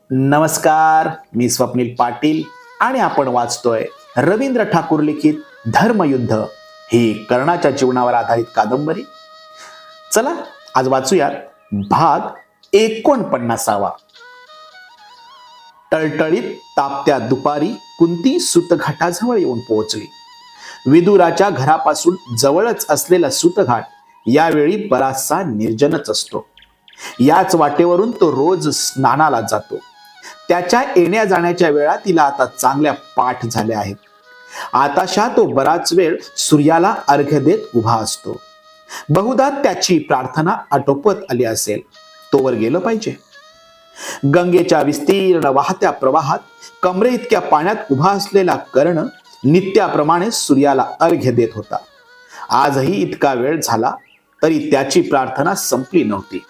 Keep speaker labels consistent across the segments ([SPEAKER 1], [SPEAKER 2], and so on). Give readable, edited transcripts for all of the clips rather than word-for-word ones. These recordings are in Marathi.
[SPEAKER 1] नमस्कार, मी स्वप्नील पाटील आणि आपण वाचतोय रवींद्र ठाकूर लिखित धर्मयुद्ध ही कर्णाच्या जीवनावर आधारित कादंबरी. चला आज वाचूया भाग 49. टळटळीत तापत्या दुपारी कुंती सूतघाटाजवळ येऊन पोहोचली. विदुराच्या घरापासून जवळच असलेला सूतघाट यावेळी बराचसा निर्जनच असतो. याच वाटेवरून तो रोज स्नानाला जातो. त्याच्या येण्या जाण्याच्या वेळा तिला आता चांगल्या पाठ झाल्या आहेत. आताशा तो बराच वेळ सूर्याला अर्घ्य देत उभा असतो. बहुधा त्याची प्रार्थना आटोपत आली असेल, तोवर गेलं पाहिजे. गंगेच्या विस्तीर्ण वाहत्या प्रवाहात कमरे इतक्या पाण्यात उभा असलेला कर्ण नित्याप्रमाणे सूर्याला अर्घ्य देत होता. आजही इतका वेळ झाला तरी त्याची प्रार्थना संपली नव्हती.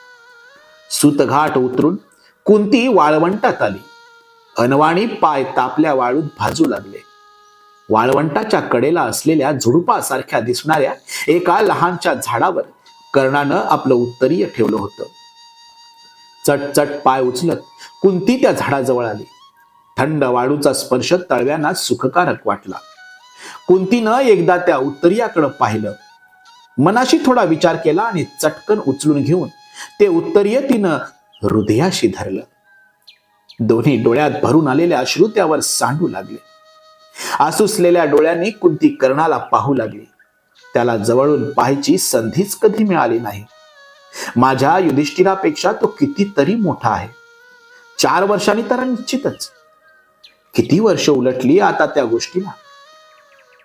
[SPEAKER 1] सूतघाट उतरून कुंती वाळवंटात आली. अनवाणी पाय तापल्या वाळूत भाजू लागले. वाळवंटाच्या कडेला असलेल्या झुडुपासारख्या दिसणाऱ्या एका लहानच्या झाडावर कर्णानं आपलं उत्तरीय ठेवलं होतं. चटचट पाय उचलत कुंती त्या झाडाजवळ आली. थंड वाळूचा स्पर्श तळव्यांना सुखकारक वाटला. कुंतीनं एकदा त्या उत्तरीयाकडे पाहिलं. मनाशी थोडा विचार केला आणि चटकन उचलून घेऊन ते उत्तरीय तिनं हृदयाशी धरलं. दोन्ही डोळ्यात भरून आलेले अश्रू त्यावर सांडू लागले. आसुसलेल्या डोळ्यांनी कुंती कर्णाला पाहू लागली. त्याला जवळून पाहायची संधीच कधी मिळाली नाही. माझ्या युधिष्ठिरापेक्षा तो कितीतरी मोठा आहे. 4 वर्षांनी तर निश्चितच. किती वर्ष उलटली आता त्या गोष्टीला?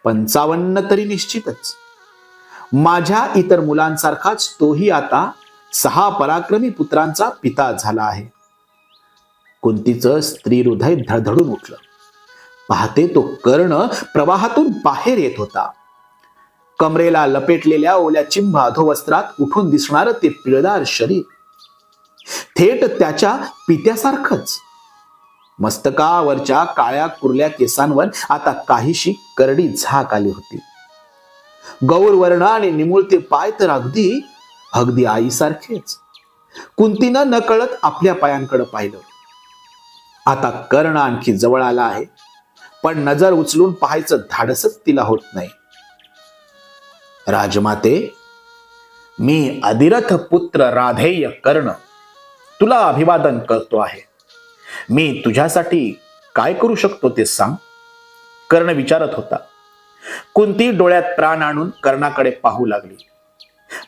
[SPEAKER 1] 55 तरी निश्चितच. माझ्या इतर मुलांसारखाच तोही आता 6 पराक्रमी पुत्रांचा पिता झाला आहे. कुंतीचं स्त्री हृदय धडधडून उठलं. पाहते तो कर्ण प्रवाहातून बाहेर येत होता. कमरेला लपेटलेल्या ओल्या चिंब अधोवस्त्रात उठून दिसणार ते पिळदार शरीर थेट त्याच्या पित्यासारखंच. मस्तकावरच्या काळ्या कुरल्या केसांवर आता काहीशी करडी झाक आली होती. गौरवर्ण आणि निमुळते पाय तर अगदी आईसारखेच. कुंतीनं नकळत आपल्या पायांकडे पाहिलं. आता कर्ण आणखी जवळ आला आहे, पण नजर उचलून पाहायचं धाडसच तिला होत नाही. राजमाते, मी अधिरथ पुत्र राधेय कर्ण तुला अभिवादन करतो आहे. मी तुझ्यासाठी काय करू शकतो ते सांग, कर्ण विचारत होता. कुंती डोळ्यात प्राण आणून कर्णाकडे पाहू लागली.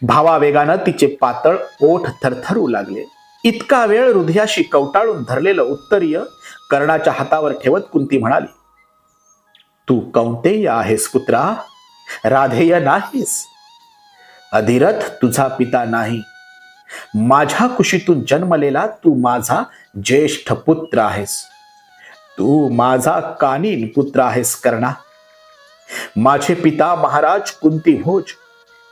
[SPEAKER 1] भावावेगानं तिचे पातळ ओठ थरथरू लागले. इतका वेळ हृदयाशी कवटाळून धरलेलं उत्तरीय कर्णाच्या हातावर ठेवत कुंती म्हणाली, तू कौंतेय आहेस पुत्रा, राधेय नाहीस. अधिरथ तुझा पिता नाही. माझ्या कुशीतून जन्मलेला तू माझा ज्येष्ठ पुत्र आहेस. तू माझा कानीन पुत्र आहेस कर्णा. माझे पिता महाराज कुंती भोज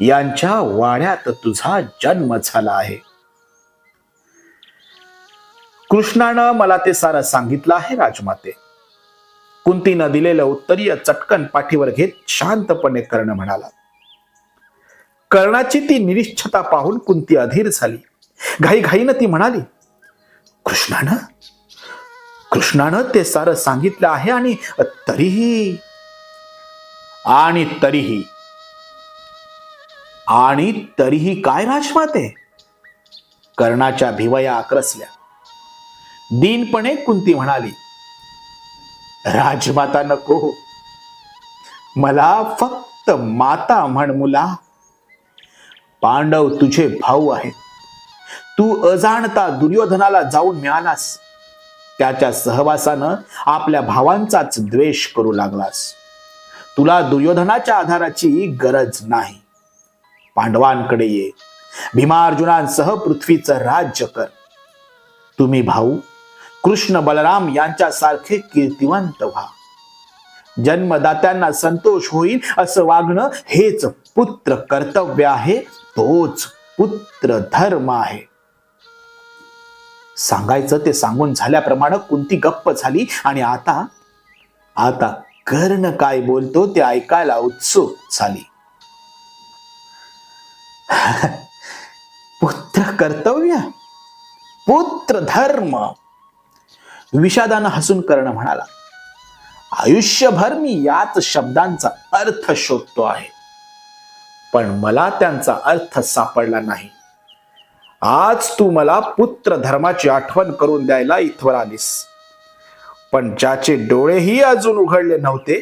[SPEAKER 1] यांच्या वाड्यात तुझा जन्म झाला आहे. कृष्णानं मला ते सारं सांगितलं आहे राजमाते. कुंतीनं दिलेलं उत्तरीय चटकन पाठीवर घेत शांतपणे कर्ण म्हणाला. कर्णाची ती निरीच्छता पाहून कुंती अधीर झाली. घाईघाईनं ती म्हणाली, कृष्णानं ते सारं सांगितलं आहे आणि तरीही काय राजमाते? कर्णाच्या भिवया आक्रसल्या. दीनपणे कुंती म्हणाली, राजमाता नको, मला फक्त माता म्हण मुला. पांडव तुझे भाऊ आहेत. तू अजाणता दुर्योधनाला जाऊन मिळालास. त्याच्या सहवासानं आपल्या भावांचाच द्वेष करू लागलास. तुला दुर्योधनाच्या आधाराची गरज नाही. पांडवांकडे ये. भीमार्जुनांसह पृथ्वीचं राज्य कर. तुम्ही भाऊ कृष्ण बलराम यांच्यासारखे कीर्तिवंत व्हा. जन्मदात्यांना संतोष होईल असं वागणं हेच पुत्र कर्तव्य आहे. तोच पुत्र धर्म आहे. सांगायचं ते सांगून झाल्याप्रमाणे कुंती गप्प झाली आणि आता कर्ण काय बोलतो ते ऐकायला उत्सुक झाली. पुत्र कर्तव्य, पुत्र धर्म. विषादानं हसून कर्ण म्हणाला, आयुष्यभर मी याच शब्दांचा अर्थ शोधतो आहे, पण मला त्यांचा अर्थ सापडला नाही. आज तू मला पुत्र धर्माची आठवण करून द्यायला इथवर आलीस, पण ज्याचे डोळेही अजून उघडले नव्हते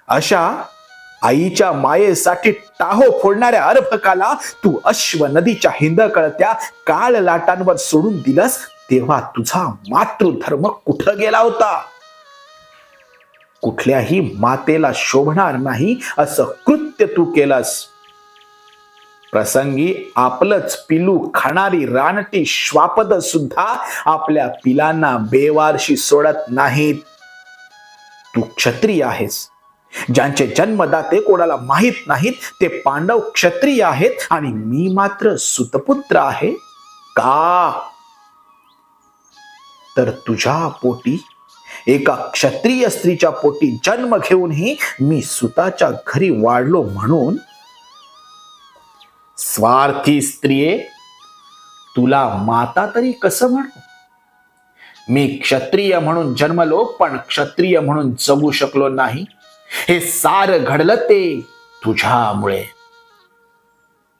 [SPEAKER 1] अशा आईच्या मायेसाठी टाहो फोडणाऱ्या अर्भकाला तू अश्व नदीच्या हिंदकळत्या काळ लाटांवर सोडून दिलंस, तेव्हा तुझा मातृधर्म कुठं गेला होता? कुठल्याही मातेला शोभणार नाही असं कृत्य तू केलंस. प्रसंगी आपलंच पिलू खाणारी रानटी श्वापद सुद्धा आपल्या पिलांना बेवारशी सोडत नाहीत. तू क्षत्रिय आहेस. ज्यांचे जन्मदाते कोणाला माहित नाहीत ते पांडव क्षत्रिय आहेत आणि मी मात्र सुतपुत्र आहे का? तर तुझ्या पोटी, एका क्षत्रिय स्त्रीच्या पोटी जन्म घेऊनही मी सुताच्या घरी वाढलो म्हणून. स्वार्थी स्त्रिये, तुला माता तरी कसं म्हणू? मी क्षत्रिय म्हणून जन्मलो, पण क्षत्रिय म्हणून जगू शकलो नाही. हे सारं घडलं ते तुझ्यामुळे.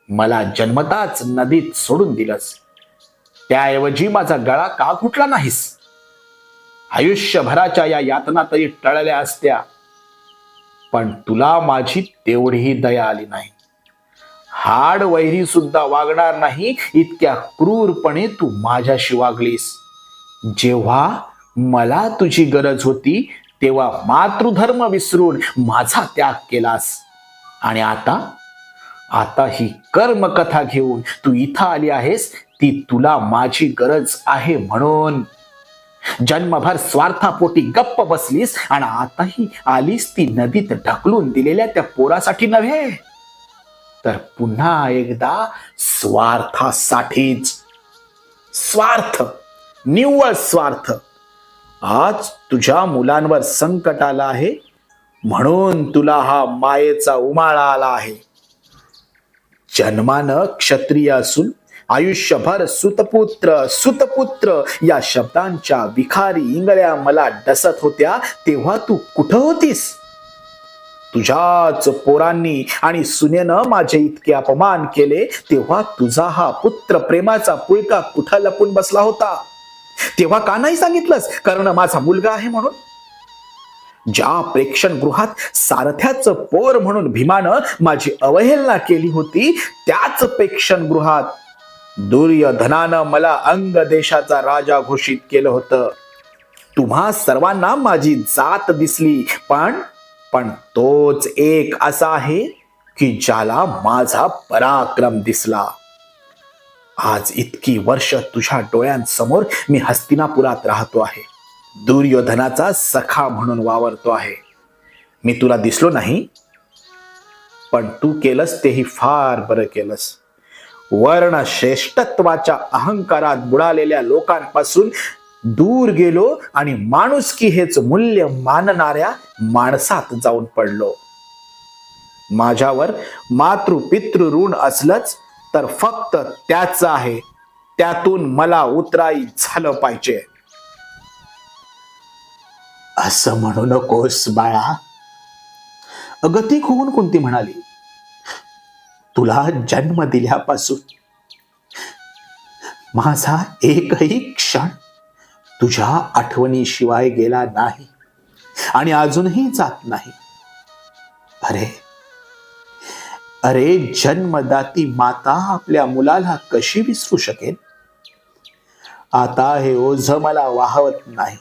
[SPEAKER 1] मला जन्मताच नदीत सोडून दिलंस, त्याऐवजी माझा गळा का घुटला नाहीस? आयुष्यभराच्या या यातना तरी टळल्या असत्या, पण तुला माझी तेवढीही दया आली नाही. हाड वैरी सुद्धा वागणार नाही इतक्या क्रूरपणे तू माझ्याशी वागलीस. जेव्हा मला तुझी गरज होती तेव्हा मातृधर्म विसरून माझा त्याग केलास, आणि आता ही कर्मकथा घेऊन तू इथं आली आहेस, ती तुला माझी गरज आहे म्हणून. जन्मभर स्वार्थापोटी गप्प बसलीस आणि आताही आलीस ती नदीत ढकलून दिलेल्या त्या पोरासाठी नव्हे, तर पुन्हा एकदा स्वार्थासाठीच. स्वार्थ, निव्वळ स्वार्थ. आज तुझ्या मुलांवर संकट आलं आहे म्हणून तुला हा मायेचा उमाळा आला आहे. जन्मानं क्षत्रिय असून आयुष्यभर सुतपुत्र सुतपुत्र या शब्दांच्या विखारी इंगळ्या मला डसत होत्या, तेव्हा तू कुठं होतीस? तुझ्याच पोरांनी आणि सुनेनं माझे इतके अपमान केले, तेव्हा तुझा हा पुत्र प्रेमाचा पुळका कुठं लपून बसला होता? तेव्हा का नाही सांगितलंस कर्ण माझा मुलगा आहे म्हणून? ज्या प्रेक्षणगृहात सारथ्याचं पोर म्हणून भीमानं माझी अवहेलना केली होती, त्याच प्रेक्षणगृहात दुर्योधनानं मला अंग देशाचा राजा घोषित केलं होतं. तुम्हा सर्वांना माझी जात दिसली, पण तोच एक असा आहे की ज्याला माझा पराक्रम दिसला. आज इतकी वर्ष तुझ्या डोळ्यांसमोर मी हस्तिनापुरात राहतो आहे, दुर्योधनाचा सखा म्हणून वावरतो आहे. मी तुला दिसलो नाही, पण तू केलंस तेही फार बरं केलंस. वर्ण श्रेष्ठत्वाच्या अहंकारात बुडालेल्या लोकांपासून दूर गेलो आणि माणुसकी हेच मूल्य मानणाऱ्या माणसात जाऊन पडलो. माझ्यावर मातृपितृ ऋण असलंच तर फक्त त्याच आहे, त्यातून मला उतराई झालं पाहिजे. असं म्हणू नकोस बाळा. अगतिक होऊन कुंती म्हणाली, तुला जन्म दिल्यापासून माझा एकही क्षण तुझ्या आठवणीशिवाय गेला नाही आणि अजूनही जात नाही. अरे जन्मदाती माता आपल्या मुलाला कशी विसरू शकेल? आता हे ओझ मला वाहवत नाही.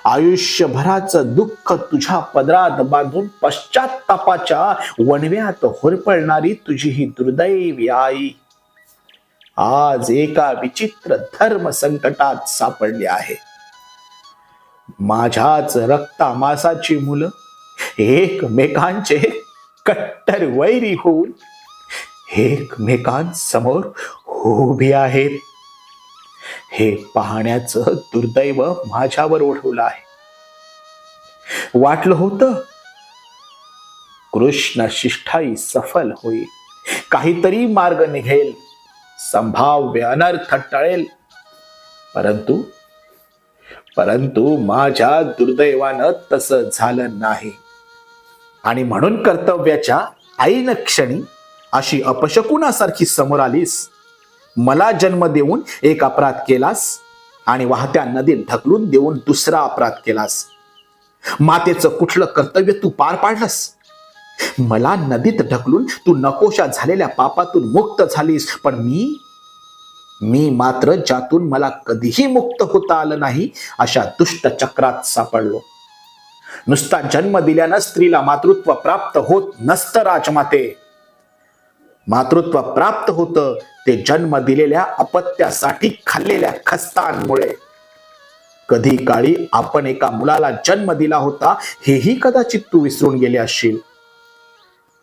[SPEAKER 1] आयुष्यभराचं दुःख तुझ्या पदरात बांधून पश्चात्तापाच्या वणव्यात होरपळणारी तुझी ही दुर्दैवी आई आज एका विचित्र धर्म संकटात सापडली आहे. माझ्याच रक्तामासाची मुलं एकमेकांचे कट्टर वैरी होऊन एकमेकांसमोर उभी आहेत. हे पाहण्याचं दुर्दैव माझ्यावर ओढवलं आहे. वाटलं होतं कृष्ण शिष्ठाई सफल होईल, काहीतरी मार्ग निघेल, संभाव्य अनर्थ टळेल, परंतु माझ्या दुर्दैवानं तसं झालं नाही. आणि म्हणून कर्तव्याच्या ऐन क्षणी अशी अपशकुनासारखी समोर आलीस. मला जन्म देऊन एक अपराध केलास आणि वाहत्या नदीत ढकलून देऊन दुसरा अपराध केलास. मातेचं कुठलं कर्तव्य तू पार पाडलंस? मला नदीत ढकलून तू नकोशा झालेल्या पापातून मुक्त झालीस, पण मी मात्र ज्यातून मला कधीही मुक्त होता आलं नाही अशा दुष्ट चक्रात सापडलो. नुसता जन्म दिल्यानं स्त्रीला मातृत्व प्राप्त होत नसतं राजमाते. मातृत्व प्राप्त होतं ते जन्म दिलेल्या अपत्यासाठी खाल्लेल्या खस्तांमुळे. कधी काळी आपण एका मुलाला जन्म दिला होता हेही कदाचित तू विसरून गेले असशील.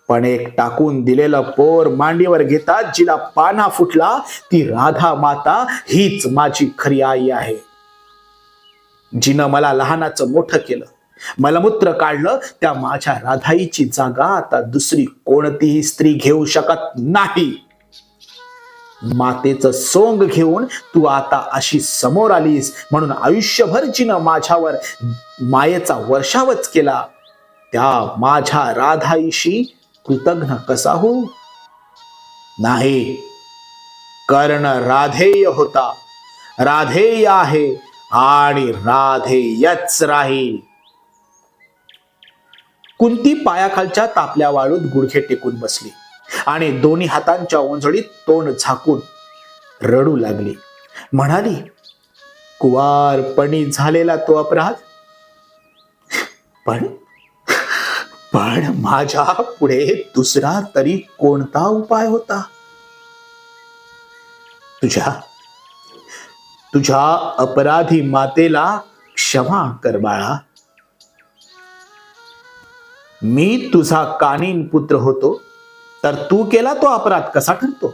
[SPEAKER 1] पण एक टाकून दिलेलं पोर मांडीवर घेतात जिला पाना फुटला ती राधा माता हीच माझी खरी आई आहे. जिनं मला लहानाचं मोठं केलं, मलमूत्र काढलं, त्या माझ्या राधाईची जागा आता दुसरी कोणतीही स्त्री घेऊ शकत नाही. मातेचं सोंग घेऊन तू आता अशी समोर आलीस म्हणून आयुष्यभर जिनं माझ्यावर मायेचा वर्षावच केला त्या माझ्या राधाईशी कृतज्ञ कसा हो? नाही, कर्ण राधेय होता, राधेय आहे आणि राधेयच राहील. कुंती पायाखालच्या तापल्या वाळूत गुडघे टेकून बसली आणि दोन्ही हातांच्या ओंजळीत तोंड झाकून रडू लागली. म्हणाली, कुवारपणी झालेला तो अपराध, पण माझ्या पुढे दुसरा तरी कोणता उपाय होता? तुझ्या अपराधी मातेला क्षमा कर बाळा. मी तुझा कानीन पुत्र होतो तर तू केला तो अपराध कसा ठरतो?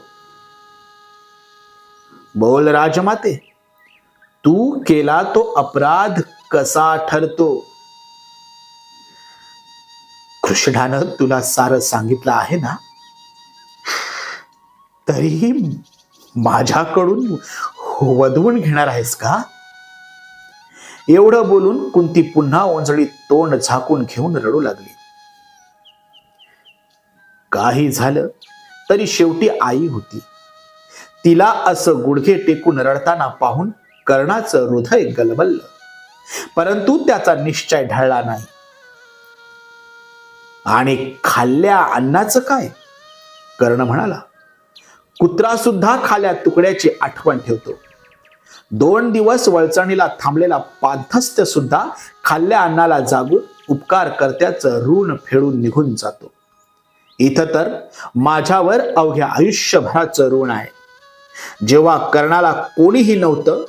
[SPEAKER 1] बोल राजमाते, तू केला तो अपराध कसा ठरतो? कृष्णानं तुला सारं सांगितलं आहे ना, तरीही माझ्याकडून वधवून घेणार आहेस का? एवढं बोलून कुंती पुन्हा ओंजळीत तोंड झाकून घेऊन रडू लागली. काही झालं तरी शेवटी आई होती. तिला असं गुडघे टेकून रडताना पाहून कर्णाचं हृदय गलबललं, परंतु त्याचा निश्चय ढळला नाही. आणि खाल्ल्या अन्नाचं काय? कर्ण म्हणाला, कुत्रा सुद्धा खाल्या तुकड्याची आठवण ठेवतो. 2 दिवस वळचणीला थांबलेला पांथस्त्य सुद्धा खाल्ल्या अन्नाला जागून उपकार कर्त्याचं ऋण फेडून निघून जातो. इथं तर माझ्यावर अवघ्या आयुष्यभराचं ऋण आहे. जेव्हा कर्णाला कोणीही नव्हतं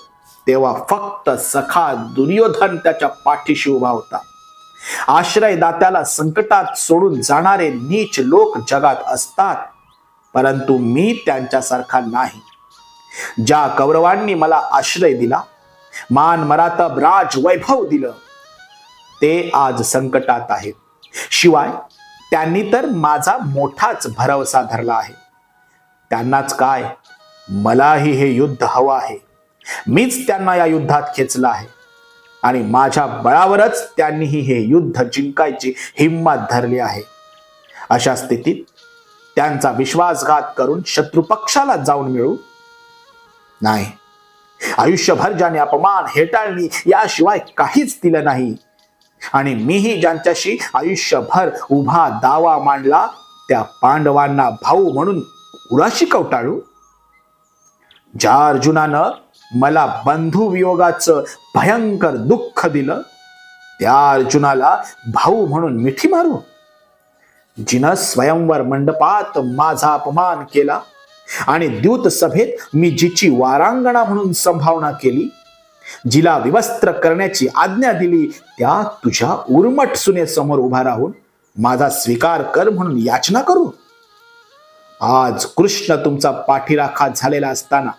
[SPEAKER 1] तेव्हा फक्त सखा दुर्योधन त्याच्या पाठीशी उभा होता. आश्रयदात्याला संकटात सोडून जाणारे नीच लोक जगात असतात, परंतु मी त्यांच्यासारखा नाही. ज्या कौरवांनी मला आश्रय दिला, मान मरातब राज वैभव दिलं, ते आज संकटात आहेत. शिवाय त्यांनी तर माझा मोठाच भरवसा धरला आहे. त्यांनाच काय, मलाही हे युद्ध हवं आहे. मीच त्यांना या युद्धात खेचलं आहे आणि माझ्या बळावरच त्यांनीही हे युद्ध जिंकायची हिंमत धरली आहे. अशा स्थितीत त्यांचा विश्वासघात करून शत्रुपक्षाला जाऊन मिळू नाही. आयुष्यभर ज्याने अपमान, हेटाळणी याशिवाय काहीच दिलं नाही आणि मीही ज्यांच्याशी आयुष्यभर उभा दावा मांडला त्या पांडवांना भाऊ म्हणून उराशी कवटाळू. ज्या अर्जुनानं मला बंधू वियोगाचं भयंकर दुःख दिलं त्या अर्जुनाला भाऊ म्हणून मिठी मारू. जिनं स्वयंवर मंडपात माझा अपमान केला आणि द्यूत सभेत मी जिची वारांगणा म्हणून संभावना केली, जिला विवस्त्र करण्याची आज्ञा दिली, त्या तुझ्या उर्मट सुनेसमोर उभा राहून माझा स्वीकार कर म्हणून याचना करू. आज कृष्ण तुमचा पाठीराखा झालेला असताना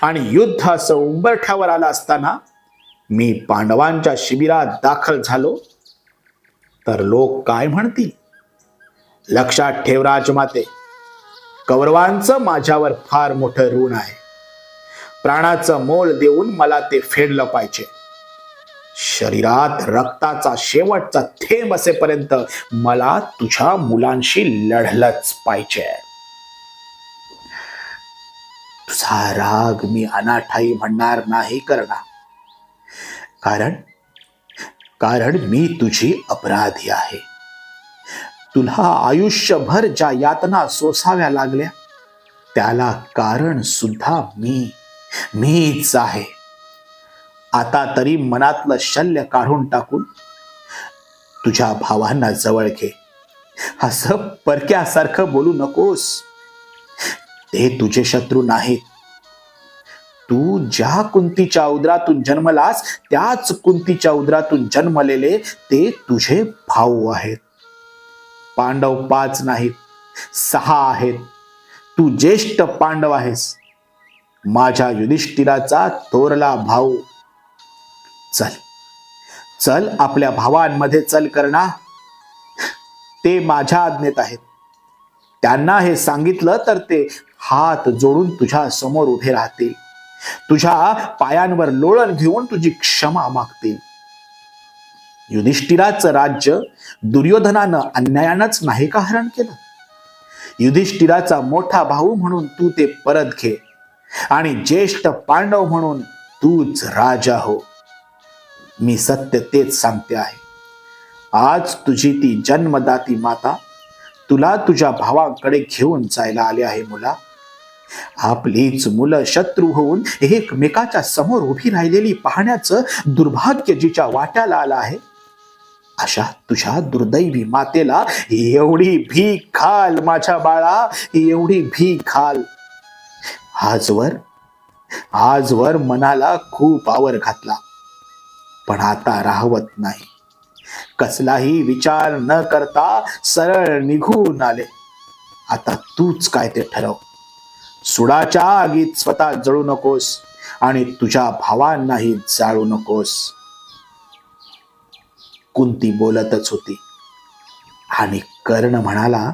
[SPEAKER 1] आणि युद्ध असं उंबरठ्यावर आलं असताना मी पांडवांच्या शिबिरात दाखल झालो तर लोक काय म्हणतील? लक्षात ठेव राजमाते, कौरवांचं माझ्यावर फार मोठं ऋण आहे. प्राणाचं मोल देऊन मला ते फेडलं पाहिजे. शरीरात रक्ताचा शेवटचा थेंब असेपर्यंत मला तुझ्या मुलांशी लढलंच पाहिजे. तुझा राग मी अनाठाई म्हणणार नाही करणार, कारण कारण मी तुझी अपराधी आहे. तुला आयुष्यभर ज्या यातना सोसाव्या लागल्या त्याला कारण सुद्धा मीच आहे. आता तरी मनातलं शल्य काढून टाकून तुझ्या भावांना जवळ घे. असं परक्यासारखं बोलू नकोस. ते तुझे शत्रू नाहीत. तू ज्या कुंतीच्या उदरातून जन्मलास त्याच कुंतीच्या उदरातून जन्मलेले ते तुझे भाऊ आहेत. पांडव 5 नाहीत, 6 आहेत. तू ज्येष्ठ पांडव आहेस, माझ्या युधिष्ठिराचा थोरला भाऊ. चल चल आपल्या भावांमध्ये चल करणा. ते माझ्या आज्ञेत आहेत. त्यांना हे सांगितलं तर ते हात जोडून तुझ्या समोर उभे राहतील. तुझ्या पायांवर लोळण घेऊन तुझी क्षमा मागतील. युधिष्ठिराचं राज्य दुर्योधनानं अन्यायानंच नाही का हरण केलं? युधिष्ठिराचा मोठा भाऊ म्हणून तू ते परत घे आणि ज्येष्ठ पांडव म्हणून तूच राजा हो. मी सत्य तेच सांगते आहे. आज तुझी ती जन्मदाती माता तुला तुझ्या भावाकडे घेऊन जायला आले आहे. मुला, आपलीच मुलं शत्रू होऊन एकमेकाच्या समोर उभी राहिलेली पाहण्याचं दुर्भाग्य जिच्या वाट्याला आलं आहे, अशा तुझ्या दुर्दैवी मातेला एवढी भीक घाल माझ्या बाळा, एवढी भीक घाल. आजवर मनाला खूप आवर घातला, पण आता राहवत नाही. कसलाही विचार न करता सरळ निघून आले. आता तूच काय ते ठरव. सुडाच्या आगीत स्वतः जळू नकोस आणि तुझ्या भावांनाही जाळू नकोस. कुंती बोलतच होती आणि कर्ण म्हणाला,